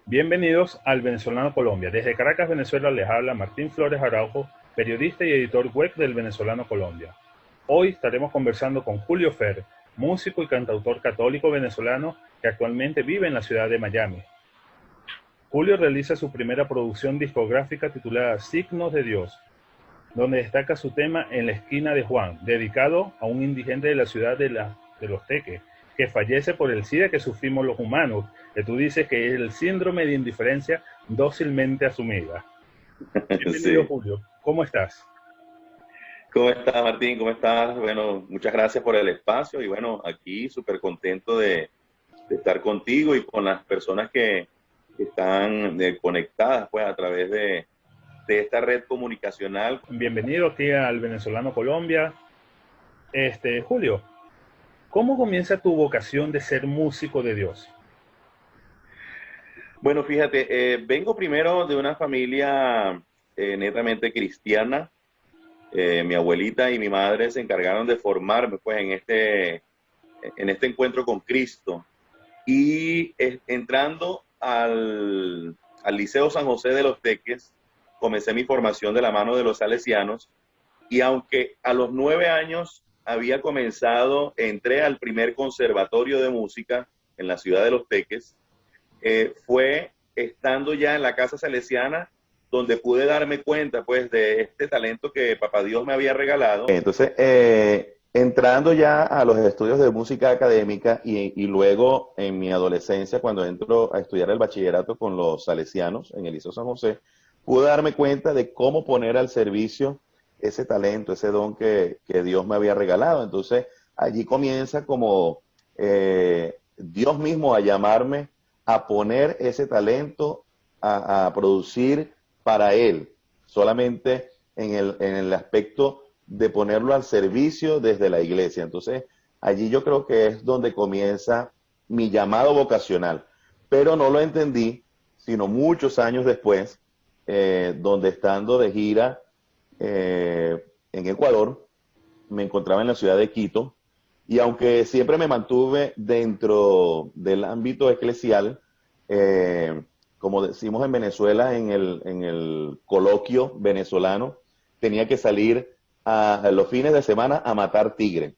Bienvenidos al Venezolano Colombia. Desde Caracas, Venezuela, les habla Martín Flores Araujo, periodista y editor web del Venezolano Colombia. Hoy estaremos conversando con Julio Fer, músico y cantautor católico venezolano que actualmente vive en la ciudad de Miami. Julio realiza su primera producción discográfica titulada Signos de Dios, donde destaca su tema En la esquina de Juan, dedicado a un indigente de la ciudad de Los Teques, que fallece por el SIDA que sufrimos los humanos, que tú dices que es el síndrome de indiferencia dócilmente asumida. Bienvenido, Sí. Julio. ¿Cómo estás? ¿Cómo estás, Martín? ¿Cómo estás? Bueno, muchas gracias por el espacio y bueno, aquí súper contento de estar contigo y con las personas que están conectadas pues a través de esta red comunicacional. Bienvenido aquí al Venezolano Colombia. Julio, ¿cómo comienza tu vocación de ser músico de Dios? Bueno, fíjate, vengo primero de una familia netamente cristiana. Mi abuelita y mi madre se encargaron de formarme pues en este encuentro con Cristo. Y entrando al Liceo San José de los Teques, comencé mi formación de la mano de los salesianos y aunque a los 9 años había comenzado, entré al primer conservatorio de música en la ciudad de los Teques, fue estando ya en la casa salesiana donde pude darme cuenta pues de este talento que Papá Dios me había regalado. Entonces, entrando ya a los estudios de música académica y luego en mi adolescencia, cuando entro a estudiar el bachillerato con los salesianos en el Liceo San José, pude darme cuenta de cómo poner al servicio ese talento, ese don que Dios me había regalado. Entonces, allí comienza como Dios mismo a llamarme a poner ese talento a producir para Él, solamente en el aspecto de ponerlo al servicio desde la iglesia. Entonces, allí yo creo que es donde comienza mi llamado vocacional, pero no lo entendí sino muchos años después, donde estando de gira en Ecuador, me encontraba en la ciudad de Quito, y aunque siempre me mantuve dentro del ámbito eclesial, eh, como decimos en Venezuela, en el coloquio venezolano, tenía que salir a los fines de semana a matar tigre,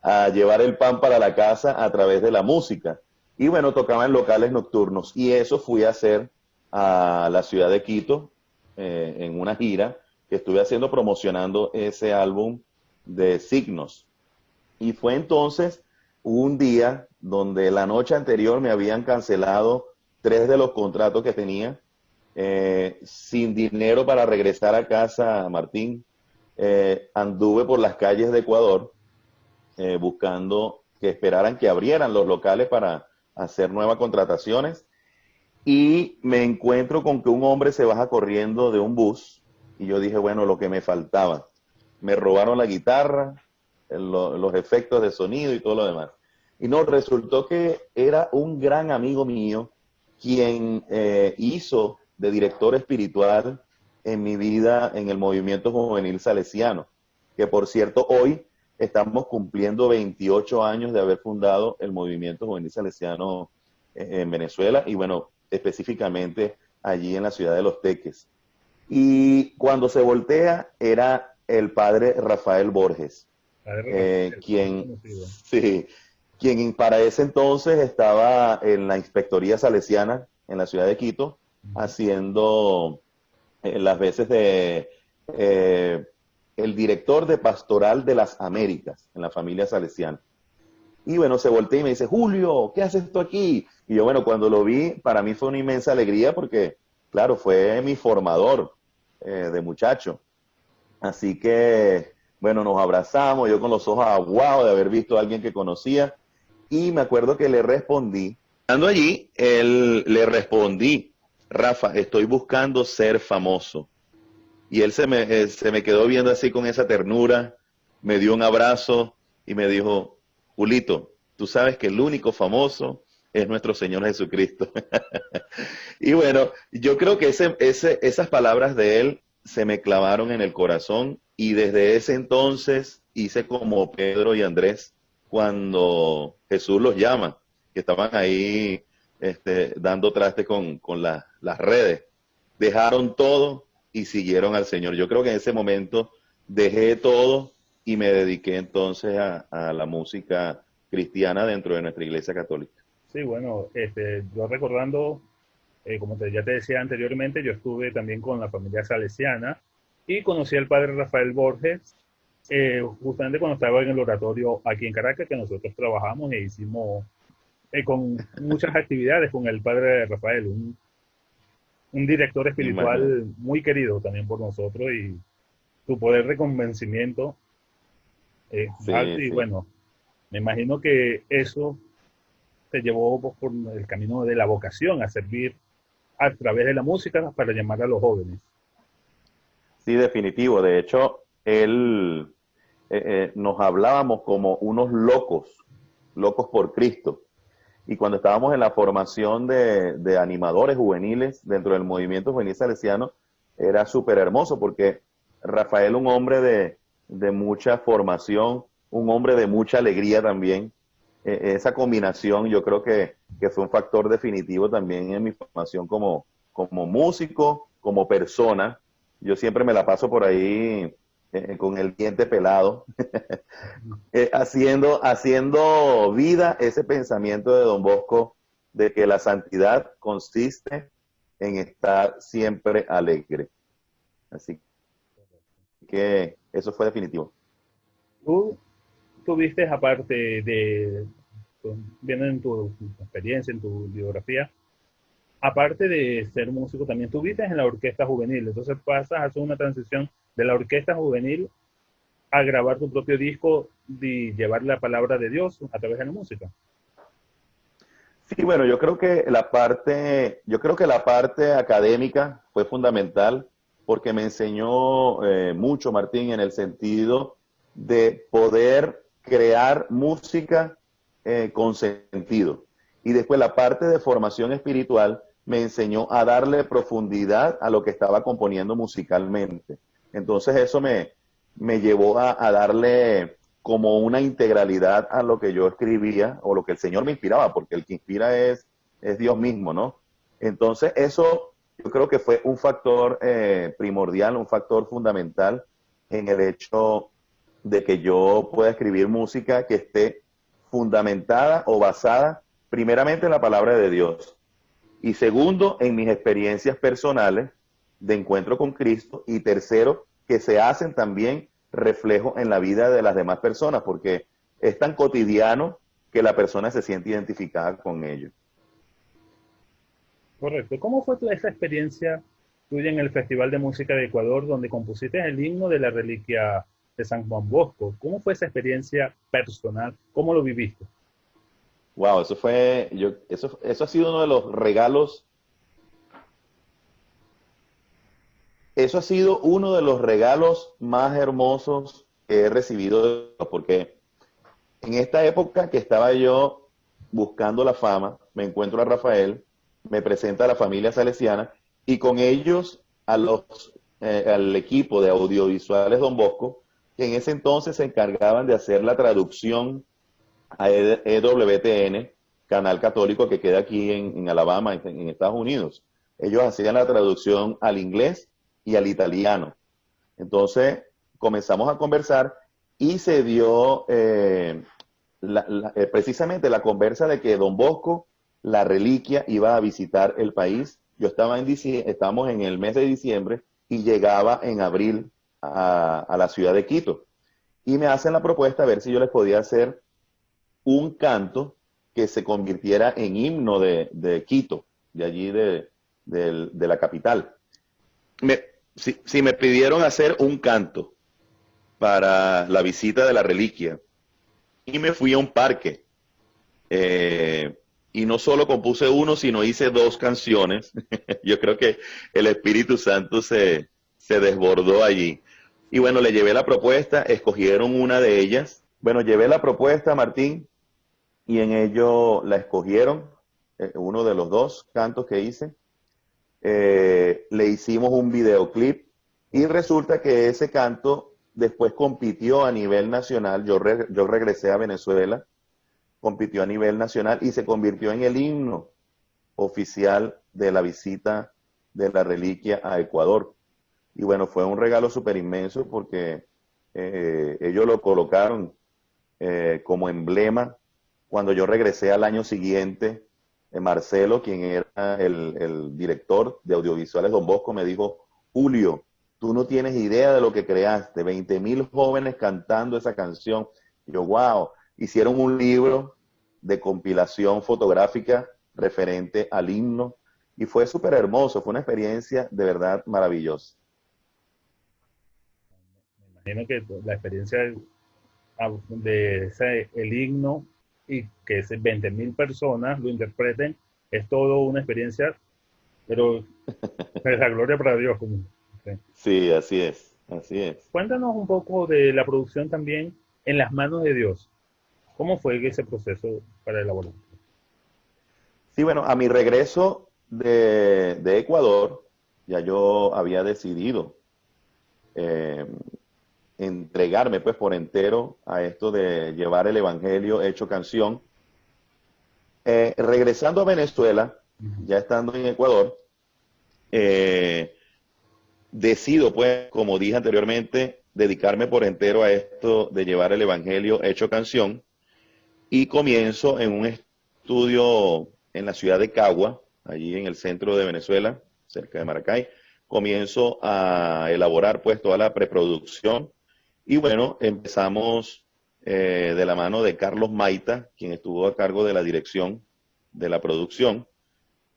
a llevar el pan para la casa a través de la música. Y bueno, tocaba en locales nocturnos. Y eso fui a hacer a la ciudad de Quito en una gira que estuve haciendo promocionando ese álbum de Signos. Y fue entonces un día donde la noche anterior me habían cancelado 3 de los contratos que tenía, sin dinero para regresar a casa, Martín. Anduve por las calles de Ecuador buscando que esperaran que abrieran los locales para hacer nuevas contrataciones y me encuentro con que un hombre se baja corriendo de un bus y yo dije, bueno, lo que me faltaba. Me robaron la guitarra, los efectos de sonido y todo lo demás. Y no, resultó que era un gran amigo mío quien hizo de director espiritual en mi vida en el movimiento juvenil salesiano, que por cierto hoy estamos cumpliendo 28 años de haber fundado el movimiento juvenil salesiano en Venezuela y bueno, específicamente allí en la ciudad de Los Teques. Y cuando se voltea era el padre Rafael Borges, Padre Rafael, muy quien, conocido. sí, quien para ese entonces estaba en la Inspectoría Salesiana en la ciudad de Quito, haciendo las veces de eh, el director de Pastoral de las Américas en la familia salesiana. Y bueno, se voltea y me dice, Julio, ¿qué haces tú aquí? Y yo, bueno, cuando lo vi, para mí fue una inmensa alegría porque, claro, fue mi formador de muchacho. Así que, bueno, nos abrazamos, yo con los ojos aguados de haber visto a alguien que conocía. Y me acuerdo que le respondí. Estando allí, le respondí, Rafa, estoy buscando ser famoso. Y él se me quedó viendo así con esa ternura, me dio un abrazo y me dijo, Julito, tú sabes que el único famoso es nuestro Señor Jesucristo. Y bueno, yo creo que esas palabras de él se me clavaron en el corazón y desde ese entonces hice como Pedro y Andrés cuando Jesús los llama, que estaban ahí dando traste con las redes. Dejaron todo y siguieron al Señor. Yo creo que en ese momento dejé todo y me dediqué entonces a la música cristiana dentro de nuestra iglesia católica. Sí, bueno, yo recordando, ya te decía anteriormente, yo estuve también con la familia salesiana y conocí al padre Rafael Borges, justamente cuando estaba en el oratorio aquí en Caracas, que nosotros trabajamos e hicimos con muchas actividades con el padre Rafael, un director Imagínate. espiritual muy querido también por nosotros, y su poder de convencimiento es alto. Sí, Y sí. bueno, me imagino que eso te llevó pues, por el camino de la vocación a servir a través de la música para llamar a los jóvenes. Sí, definitivo. De hecho, él nos hablábamos como unos locos, locos por Cristo. Y cuando estábamos en la formación de animadores juveniles dentro del movimiento juvenil salesiano, era súper hermoso porque Rafael, un hombre de mucha formación, un hombre de mucha alegría también, esa combinación yo creo que fue un factor definitivo también en mi formación como músico, como persona. Yo siempre me la paso por ahí con el diente pelado, haciendo vida ese pensamiento de Don Bosco de que la santidad consiste en estar siempre alegre. Así que eso fue definitivo. Tú tuviste, aparte viendo en tu experiencia, en tu biografía, aparte de ser músico, también tuviste en la orquesta juvenil. Entonces pasas a hacer una transición de la orquesta juvenil a grabar tu propio disco y llevar la palabra de Dios a través de la música. Sí, bueno, yo creo que la parte académica fue fundamental porque me enseñó mucho, Martín, en el sentido de poder crear música con sentido. Y después la parte de formación espiritual me enseñó a darle profundidad a lo que estaba componiendo musicalmente. Entonces eso me llevó a darle como una integralidad a lo que yo escribía o lo que el Señor me inspiraba, porque el que inspira es Dios mismo, ¿no? Entonces eso yo creo que fue un factor primordial, un factor fundamental en el hecho de que yo pueda escribir música que esté fundamentada o basada primeramente en la palabra de Dios y segundo en mis experiencias personales de encuentro con Cristo y tercero que se hacen también reflejo en la vida de las demás personas porque es tan cotidiano que la persona se siente identificada con ello. Correcto. ¿Cómo fue esa experiencia tuya en el Festival de Música de Ecuador, donde compusiste el himno de la reliquia de San Juan Bosco? ¿Cómo fue esa experiencia personal? ¿Cómo lo viviste? Wow, eso ha sido uno de los regalos, eso ha sido uno de los regalos más hermosos que he recibido, porque en esta época que estaba yo buscando la fama, me encuentro a Rafael, me presenta a la familia salesiana y con ellos al equipo de audiovisuales Don Bosco, que en ese entonces se encargaban de hacer la traducción a EWTN, canal católico que queda aquí en Alabama, en Estados Unidos. Ellos hacían la traducción al inglés y al italiano. Entonces comenzamos a conversar y se dio precisamente la conversa de que Don Bosco, la reliquia, iba a visitar el país. Yo estábamos en el mes de diciembre y llegaba en abril a la ciudad de Quito. Y me hacen la propuesta a ver si yo les podía hacer un canto que se convirtiera en himno de Quito, de allí de la capital. Si me pidieron hacer un canto para la visita de la reliquia y me fui a un parque y no solo compuse uno, sino hice dos canciones. Yo creo que el Espíritu Santo se desbordó allí. Y bueno, le llevé la propuesta, escogieron una de ellas. Bueno, llevé la propuesta, Martín, y en ello la escogieron, uno de los dos cantos que hice. Le hicimos un videoclip y resulta que ese canto después compitió a nivel nacional. Yo regresé a Venezuela, compitió a nivel nacional y se convirtió en el himno oficial de la visita de la reliquia a Ecuador. Y bueno, fue un regalo súper inmenso porque ellos lo colocaron como emblema. Cuando yo regresé al año siguiente, Marcelo, quien era el director de audiovisuales Don Bosco, me dijo: Julio, tú no tienes idea de lo que creaste, 20.000 jóvenes cantando esa canción. Y yo, wow, hicieron un libro de compilación fotográfica referente al himno y fue súper hermoso, fue una experiencia de verdad maravillosa. Me imagino que la experiencia de ese, el himno y que 20.000 personas lo interpreten es todo una experiencia, pero es la gloria para Dios. Como, sí. Sí, así es, así es. Cuéntanos un poco de la producción también en las manos de Dios. ¿Cómo fue ese proceso para elaborar? Sí, bueno, a mi regreso de Ecuador, ya yo había decidido eh, entregarme pues por entero a esto de llevar el Evangelio hecho canción. Regresando a Venezuela, ya estando en Ecuador, eh, decido pues, como dije anteriormente, dedicarme por entero a esto de llevar el Evangelio hecho canción y comienzo en un estudio en la ciudad de Cagua, allí en el centro de Venezuela, cerca de Maracay. Comienzo a elaborar pues toda la preproducción y bueno, empezamos de la mano de Carlos Maita, quien estuvo a cargo de la dirección de la producción.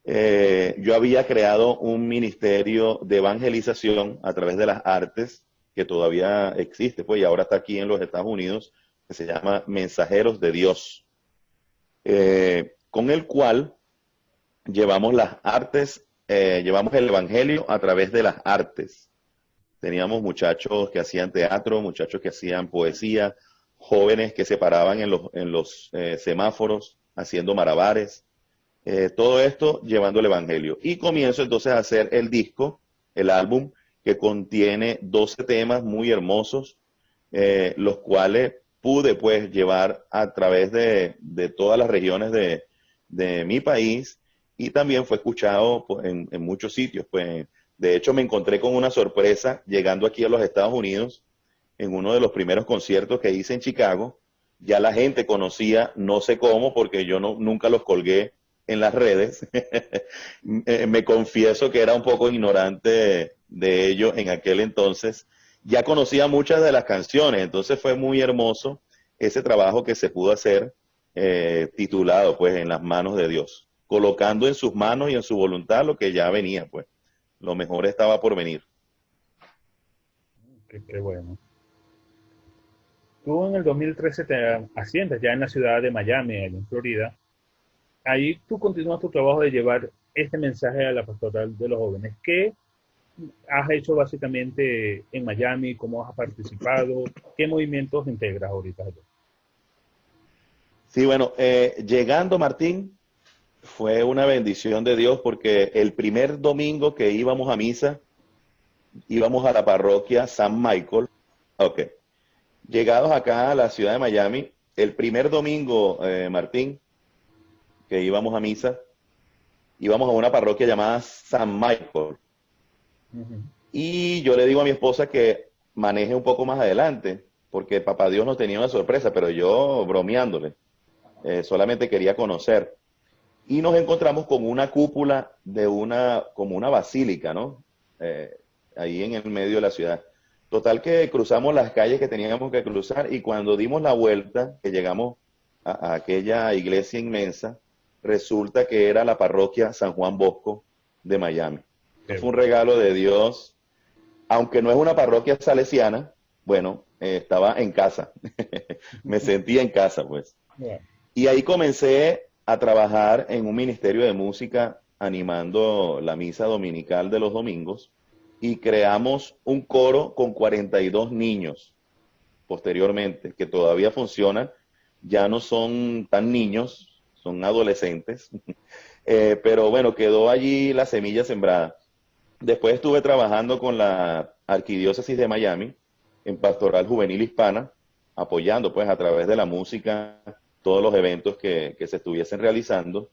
Yo había creado un ministerio de evangelización a través de las artes, que todavía existe, pues, y ahora está aquí en los Estados Unidos, que se llama Mensajeros de Dios, con el cual llevamos las artes, llevamos el evangelio a través de las artes. Teníamos muchachos que hacían teatro, muchachos que hacían poesía, jóvenes que se paraban en los semáforos haciendo malabares. Todo esto llevando el Evangelio. Y comienzo entonces a hacer el disco, el álbum, que contiene 12 temas muy hermosos, los cuales pude pues llevar a través de todas las regiones de mi país y también fue escuchado pues, en muchos sitios. Pues, de hecho, me encontré con una sorpresa llegando aquí a los Estados Unidos en uno de los primeros conciertos que hice en Chicago. Ya la gente conocía, no sé cómo, porque yo no, nunca los colgué en las redes. Me confieso que era un poco ignorante de ello en aquel entonces. Ya conocía muchas de las canciones, entonces fue muy hermoso ese trabajo que se pudo hacer, titulado pues En las manos de Dios, colocando en sus manos y en su voluntad lo que ya venía, pues lo mejor estaba por venir. Qué bueno. Tú en el 2013 te asciendes ya en la ciudad de Miami, allá en Florida. Ahí tú continúas tu trabajo de llevar este mensaje a la pastoral de los jóvenes. ¿Qué has hecho básicamente en Miami? ¿Cómo has participado? ¿Qué movimientos integras ahorita allá? Sí, bueno, llegando Martín, fue una bendición de Dios porque el primer domingo que íbamos a misa, íbamos a la parroquia San Michael. Ok. Llegados acá a la ciudad de Miami, el primer domingo, Martín, que íbamos a misa, íbamos a una parroquia llamada San Michael. Ujú. Y yo le digo a mi esposa que maneje un poco más adelante, porque papá Dios nos tenía una sorpresa, pero yo bromeándole, solamente quería conocer. Y nos encontramos con una cúpula de como una basílica, ¿no? Ahí en el medio de la ciudad. Total que cruzamos las calles que teníamos que cruzar y cuando dimos la vuelta, que llegamos a aquella iglesia inmensa, resulta que era la parroquia San Juan Bosco de Miami. Eso Qué fue un bueno. regalo de Dios, aunque no es una parroquia salesiana, bueno, estaba en casa. Me sentía en casa, pues. Bueno, Y ahí comencé a trabajar en un ministerio de música animando la misa dominical de los domingos y creamos un coro con 42 niños posteriormente que todavía funcionan. Ya no son tan niños, son adolescentes, pero bueno, quedó allí la semilla sembrada. Después estuve trabajando con la Arquidiócesis de Miami en Pastoral Juvenil Hispana, apoyando pues a través de la música todos los eventos que se estuviesen realizando.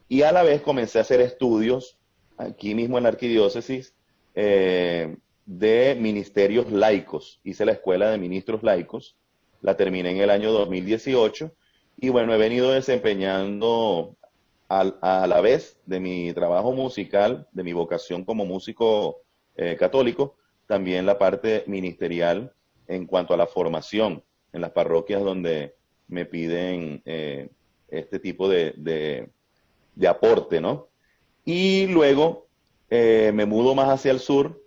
y a la vez comencé a hacer estudios aquí mismo en la arquidiócesis de ministerios laicos. Hice la escuela de ministros laicos, la terminé en el año 2018 y bueno, he venido desempeñando a la vez de mi trabajo musical, de mi vocación como músico católico, también la parte ministerial en cuanto a la formación en las parroquias donde me piden este tipo de aporte, ¿no? Y luego me mudo más hacia el sur,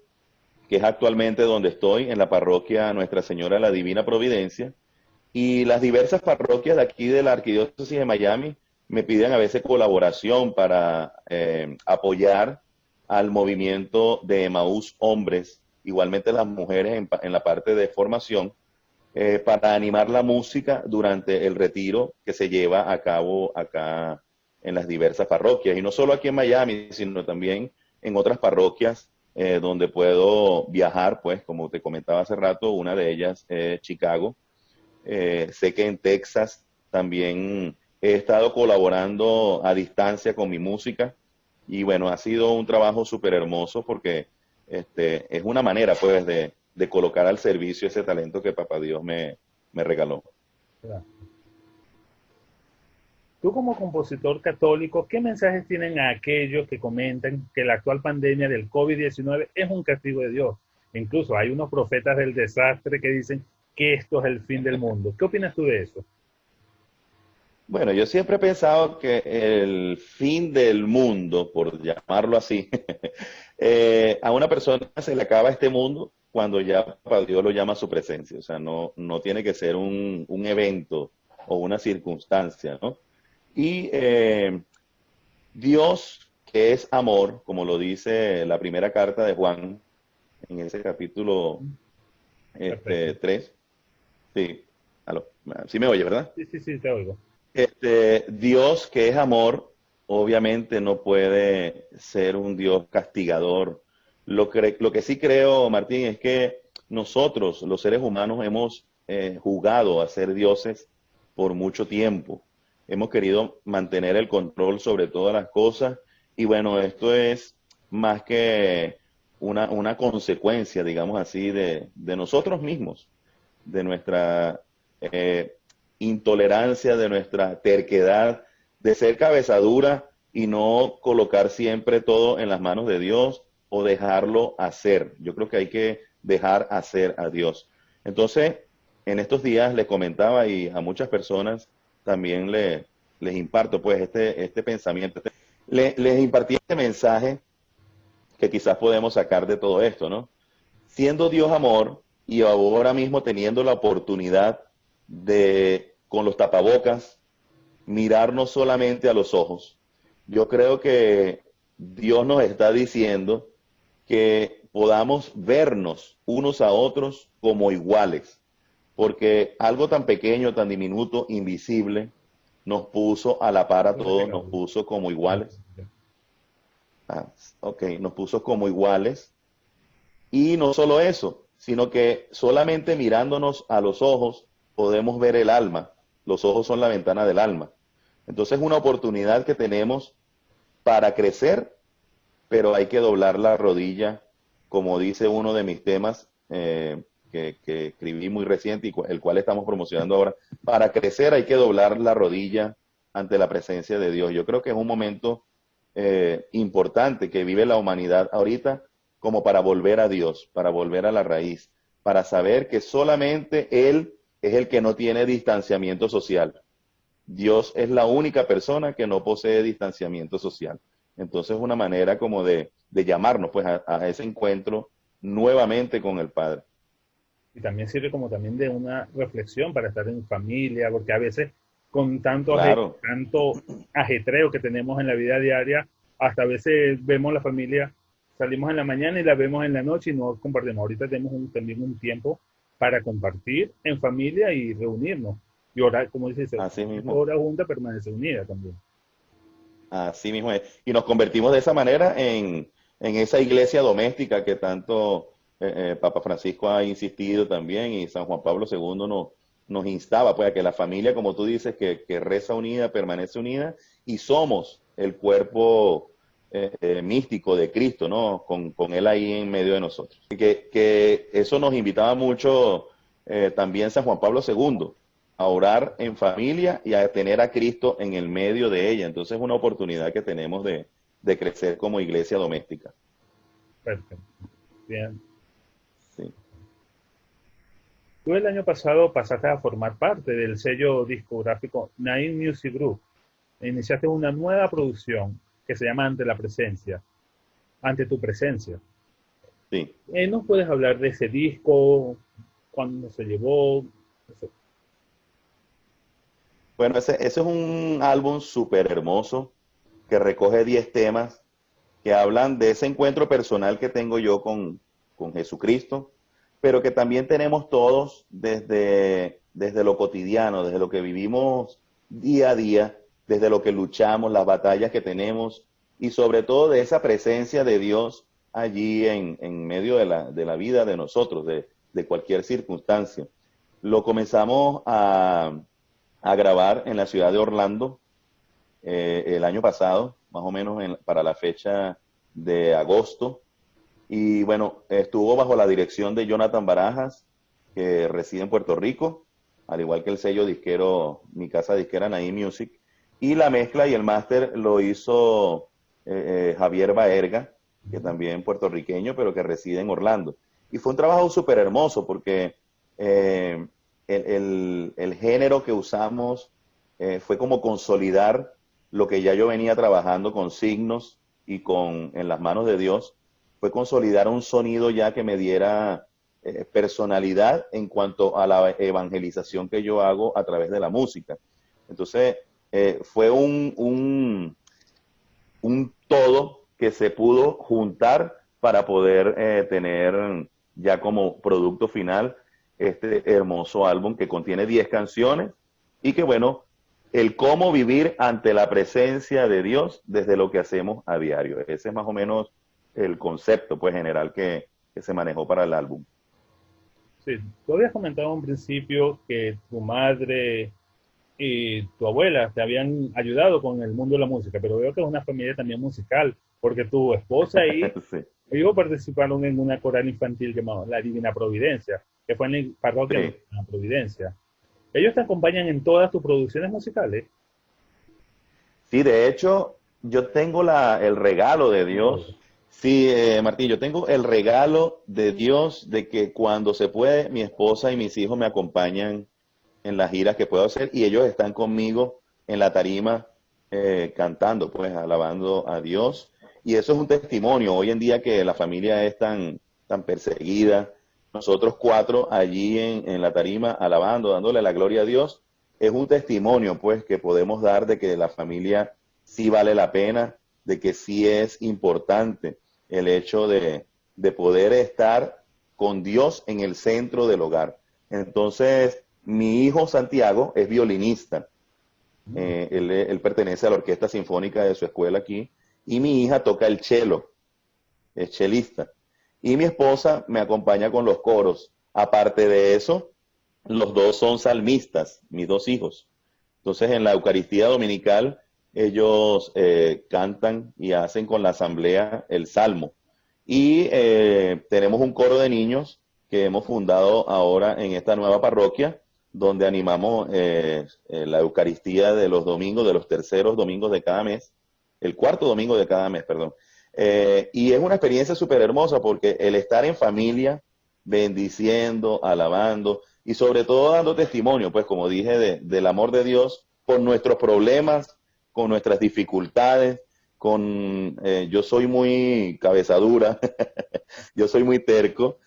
que es actualmente donde estoy, en la parroquia Nuestra Señora de la Divina Providencia, y las diversas parroquias de aquí de la Arquidiócesis de Miami me piden a veces colaboración para apoyar al movimiento de Emaús Hombres, igualmente las mujeres en la parte de formación, para animar la música durante el retiro que se lleva a cabo acá en las diversas parroquias. Y no solo aquí en Miami, sino también en otras parroquias donde puedo viajar, pues como te comentaba hace rato, una de ellas es Chicago. Sé que en Texas también he estado colaborando a distancia con mi música y bueno, ha sido un trabajo súper hermoso porque es una manera pues de colocar al servicio ese talento que Papá Dios me regaló. Claro. Tú como compositor católico, ¿qué mensajes tienen a aquellos que comentan que la actual pandemia del COVID-19 es un castigo de Dios? Incluso hay unos profetas del desastre que dicen que esto es el fin del mundo. ¿Qué opinas tú de eso? Bueno, yo siempre he pensado que el fin del mundo, por llamarlo así, a una persona se le acaba este mundo cuando ya Papá Dios lo llama a su presencia. O sea, no tiene que ser un evento o una circunstancia, ¿no? Y Dios, que es amor, como lo dice la primera carta de Juan, en ese capítulo Perfecto. 3, sí, sí me oye, ¿verdad? Sí, sí, sí, te oigo. Dios, que es amor, obviamente no puede ser un Dios castigador. Lo que sí creo, Martín, es que nosotros, los seres humanos, hemos jugado a ser dioses por mucho tiempo. Hemos querido mantener el control sobre todas las cosas y bueno, esto es más que una consecuencia, digamos así, de nosotros mismos, de nuestra intolerancia, de nuestra terquedad, de ser cabezadura y no colocar siempre todo en las manos de Dios o dejarlo hacer. Yo creo que hay que dejar hacer a Dios. Entonces, en estos días les comentaba y a muchas personas también les imparto pues este pensamiento. Les impartí este mensaje que quizás podemos sacar de todo esto, ¿no? Siendo Dios amor y ahora mismo teniendo la oportunidad de, con los tapabocas, mirarnos solamente a los ojos, yo creo que Dios nos está diciendo que podamos vernos unos a otros como iguales, porque algo tan pequeño, tan diminuto, invisible, nos puso a la par a todos, nos puso como iguales. Nos puso como iguales. Y no solo eso, sino que solamente mirándonos a los ojos podemos ver el alma. Los ojos son la ventana del alma. Entonces es una oportunidad que tenemos para crecer, pero hay que doblar la rodilla, como dice uno de mis temas que escribí muy reciente y el cual estamos promocionando ahora. Para crecer hay que doblar la rodilla ante la presencia de Dios. Yo creo que es un momento importante que vive la humanidad ahorita como para volver a Dios, para volver a la raíz, para saber que solamente Él es el que no tiene distanciamiento social. Dios es la única persona que no posee distanciamiento social. Entonces es una manera como de llamarnos pues a ese encuentro nuevamente con el Padre. Y también sirve como también de una reflexión para estar en familia, porque a veces con Claro. tanto ajetreo que tenemos en la vida diaria, hasta a veces vemos la familia, salimos en la mañana y la vemos en la noche y no compartimos. Ahorita tenemos también un tiempo para compartir en familia y reunirnos. Y orar, como dices, Así mismo. hora junta permanece unida también. Así mismo es. Y nos convertimos de esa manera en esa iglesia doméstica que tanto Papa Francisco ha insistido también y San Juan Pablo II nos instaba pues a que la familia, como tú dices, que reza unida, permanece unida, y somos el cuerpo místico de Cristo, ¿no? Con Él ahí en medio de nosotros. Que eso nos invitaba mucho también San Juan Pablo II, a orar en familia y a tener a Cristo en el medio de ella. Entonces es una oportunidad que tenemos de crecer como iglesia doméstica. Perfecto. Bien. Sí. Tú el año pasado pasaste a formar parte del sello discográfico Naim Music Group. E iniciaste una nueva producción que se llama Ante tu presencia. Sí. ¿Nos puedes hablar de ese disco? ¿Cuándo se llevó? Bueno, ese es un álbum súper hermoso que recoge 10 temas que hablan de ese encuentro personal que tengo yo con Jesucristo, pero que también tenemos todos desde lo cotidiano, desde lo que vivimos día a día, desde lo que luchamos, las batallas que tenemos y sobre todo de esa presencia de Dios allí en medio de la vida de nosotros, de cualquier circunstancia. Lo comenzamos a grabar en la ciudad de Orlando el año pasado, más o menos para la fecha de agosto. Y bueno, estuvo bajo la dirección de Jonathan Barajas, que reside en Puerto Rico, al igual que el sello disquero, mi casa disquera Naim Music. Y la mezcla y el máster lo hizo Javier Baerga, que también puertorriqueño, pero que reside en Orlando. Y fue un trabajo súper hermoso porque el género que usamos fue como consolidar lo que ya yo venía trabajando con signos y en las manos de Dios, fue consolidar un sonido ya que me diera personalidad en cuanto a la evangelización que yo hago a través de la música. Entonces, fue un todo que se pudo juntar para poder tener ya como producto final este hermoso álbum que contiene 10 canciones y que bueno, el cómo vivir ante la presencia de Dios desde lo que hacemos a diario. Ese es más o menos el concepto pues general que se manejó para el álbum. Sí, tú habías comentado en un principio que tu madre y tu abuela te habían ayudado con el mundo de la música, pero veo que es una familia también musical, porque tu esposa y Sí, ellos participaron en una coral infantil llamada La Divina Providencia, que fue en la parroquia sí. Divina Providencia. Ellos te acompañan en todas tus producciones musicales. Sí, de hecho, yo tengo el regalo de Dios. Sí, Martín, yo tengo el regalo de Dios de que cuando se puede, mi esposa y mis hijos me acompañan en las giras que puedo hacer y ellos están conmigo en la tarima cantando, pues alabando a Dios. Y eso es un testimonio. Hoy en día que la familia es tan perseguida, nosotros cuatro allí en la tarima alabando, dándole la gloria a Dios, es un testimonio pues que podemos dar de que la familia sí vale la pena, de que sí es importante el hecho de poder estar con Dios en el centro del hogar. Entonces, mi hijo Santiago es violinista. Él pertenece a la Orquesta Sinfónica de su escuela aquí. Y mi hija toca el cello, es chelista. Y mi esposa me acompaña con los coros. Aparte de eso, los dos son salmistas, mis dos hijos. Entonces, en la Eucaristía Dominical, ellos cantan y hacen con la asamblea el salmo. Y tenemos un coro de niños que hemos fundado ahora en esta nueva parroquia, donde animamos la Eucaristía de los domingos, de los terceros domingos de cada mes, el cuarto domingo de cada mes, perdón. Y es una experiencia súper hermosa porque el estar en familia, bendiciendo, alabando y sobre todo dando testimonio, pues como dije, del amor de Dios con nuestros problemas, con nuestras dificultades, yo soy muy cabezadura, yo soy muy terco,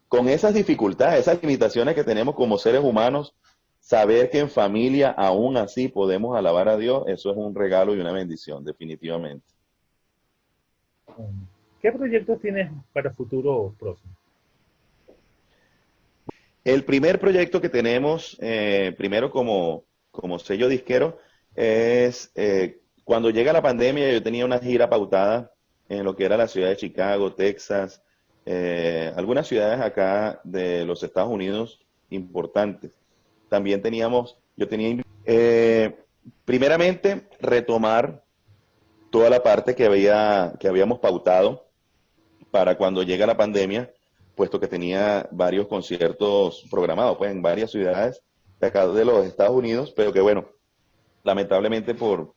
con esas dificultades, esas limitaciones que tenemos como seres humanos, saber que en familia aún así podemos alabar a Dios, eso es un regalo y una bendición, definitivamente. ¿Qué proyectos tienes para futuro próximo? El primer proyecto que tenemos, primero como sello disquero, es cuando llega la pandemia, yo tenía una gira pautada en lo que era la ciudad de Chicago, Texas, algunas ciudades acá de los Estados Unidos importantes. también yo tenía, primeramente, retomar toda la parte que habíamos pautado para cuando llega la pandemia, puesto que tenía varios conciertos programados, pues en varias ciudades de acá de los Estados Unidos, pero que bueno, lamentablemente por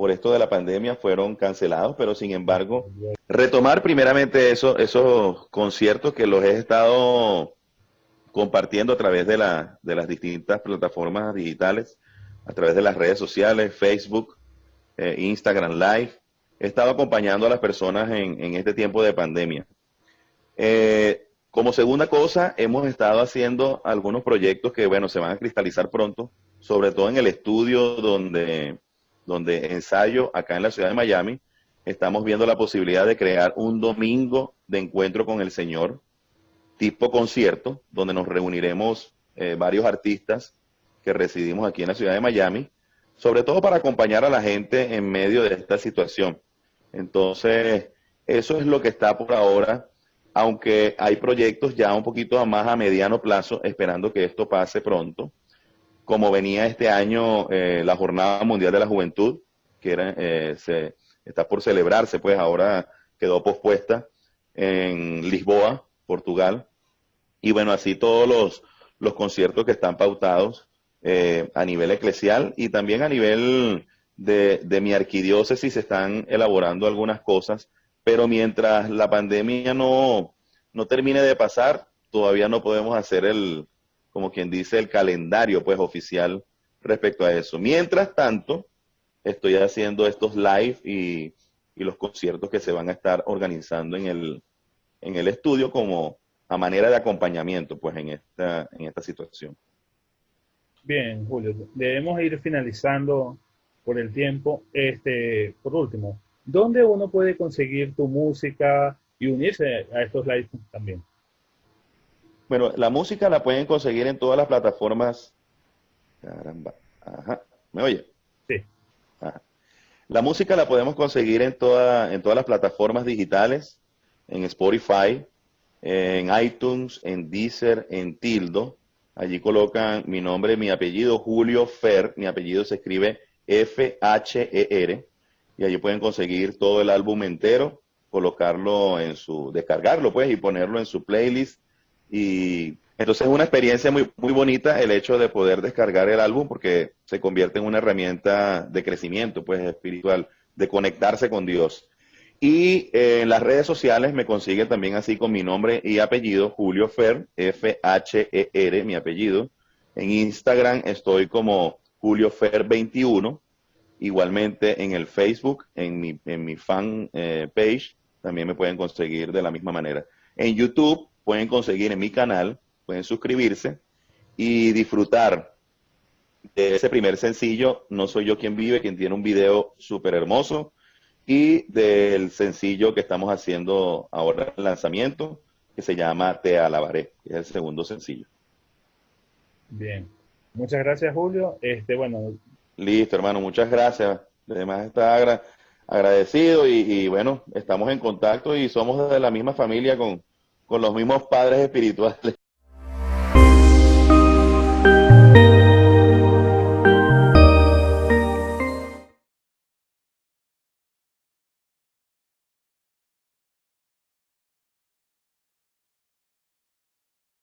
esto de la pandemia fueron cancelados, pero sin embargo, retomar primeramente esos conciertos que los he estado compartiendo a través de las distintas plataformas digitales, a través de las redes sociales, Facebook, Instagram Live. He estado acompañando a las personas en este tiempo de pandemia. Como segunda cosa, hemos estado haciendo algunos proyectos que, bueno, se van a cristalizar pronto, sobre todo en el estudio donde ensayo acá en la ciudad de Miami. Estamos viendo la posibilidad de crear un domingo de encuentro con el Señor, tipo concierto, donde nos reuniremos varios artistas que residimos aquí en la ciudad de Miami, sobre todo para acompañar a la gente en medio de esta situación. Entonces, eso es lo que está por ahora, aunque hay proyectos ya un poquito más a mediano plazo, esperando que esto pase pronto, como venía este año la Jornada Mundial de la Juventud, que está por celebrarse, pues ahora quedó pospuesta en Lisboa, Portugal, y bueno, así todos los conciertos que están pautados a nivel eclesial y también a nivel de mi arquidiócesis se están elaborando algunas cosas, pero mientras la pandemia no termine de pasar, todavía no podemos hacer como quien dice, el calendario pues oficial respecto a eso. Mientras tanto, estoy haciendo estos live y los conciertos que se van a estar organizando en el estudio como a manera de acompañamiento pues en esta situación. Bien, Julio, debemos ir finalizando por el tiempo. Por último, ¿dónde uno puede conseguir tu música y unirse a estos lives también? Bueno, la música la pueden conseguir en todas las plataformas. Caramba. Ajá. ¿Me oye? Sí. Ajá. La música la podemos conseguir en todas las plataformas digitales, en Spotify, en iTunes, en Deezer, en Tildo. Allí colocan mi nombre, mi apellido, Julio Fer. Mi apellido se escribe F-H-E-R. Y allí pueden conseguir todo el álbum entero, descargarlo pues y ponerlo en su playlist. Y entonces es una experiencia muy, muy bonita el hecho de poder descargar el álbum porque se convierte en una herramienta de crecimiento pues espiritual, de conectarse con Dios. Y en las redes sociales me consiguen también así con mi nombre y apellido, Julio Fer, F-H-E-R, mi apellido. En Instagram estoy como Julio Fer 21. Igualmente en el Facebook, en mi fan page, también me pueden conseguir de la misma manera. En YouTube pueden conseguir en mi canal, pueden suscribirse y disfrutar de ese primer sencillo, No Soy Yo Quien Vive, quien tiene un video súper hermoso, y del sencillo que estamos haciendo ahora el lanzamiento, que se llama Te Alabaré, que es el segundo sencillo. Bien. Muchas gracias, Julio. Bueno, Listo, hermano, muchas gracias. Además está agradecido y bueno, estamos en contacto y somos de la misma familia con los mismos padres espirituales.